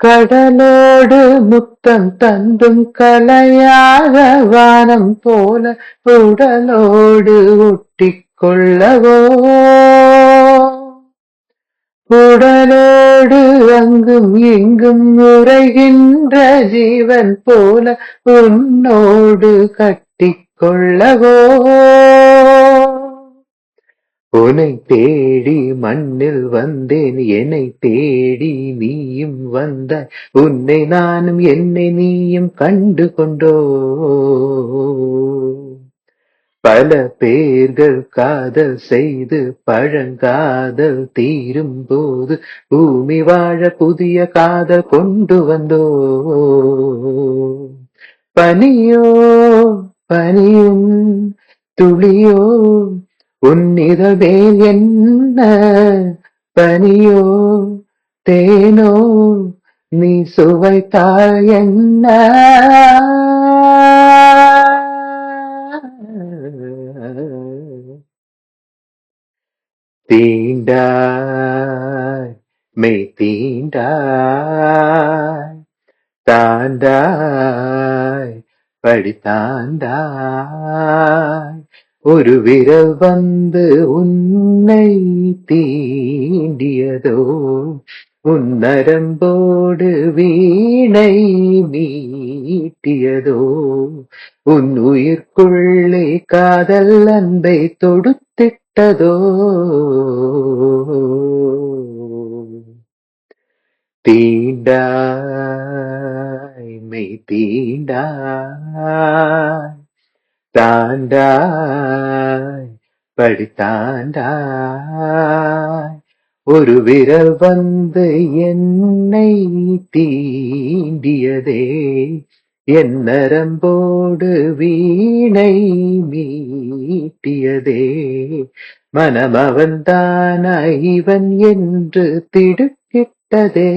கடலோடு முத்தம் தந்தும் கலையாத வானம் போல உடலோடு ஒட்டிக் கொள்ளவோ, உடலோடு அங்கும் இங்கும் உறைகின்ற ஜீவன் போல உன்னோடு கட்டிக் கொள்ளவோ. உன்னை தேடி மண்ணில் வந்தேன், என்னை தேடி நீயும் வந்தாய், உன்னை நானும் என்னை நீயும் கண்டு கொண்டோ. பல பேர்கள் காதல் செய்து பழங்காதல் தீரும் போது பூமி வாழ புதிய காதல் கொண்டு வந்தோ. பனியோ பனியும் துளியோ உன்னிதழே என்ன, பனியோ தேனோ நீ சுவைத்தாய் என்ன. தீண்டாய் மெய் தீண்டாய், தாண்டாய் படித்தாண்டாய், ஒரு விரல் வந்து உன்னை தீண்டியதோ, உன் நரம்போடு வீணை மீட்டியதோ, உன் உயிர்க்குள்ளே காதல் அன்பை தொடுத்திட்டதோ. தீண்டாய் மெய் தீண்டாய், தாண்டாய் படித்தாண்டாய், ஒரு விரல் வந்து என்னை தீண்டியதே, என் நரம்போடு வீணை மீட்டியதே, மனம் அவன்தானா இவன் என்று திடுக்கிட்டதே.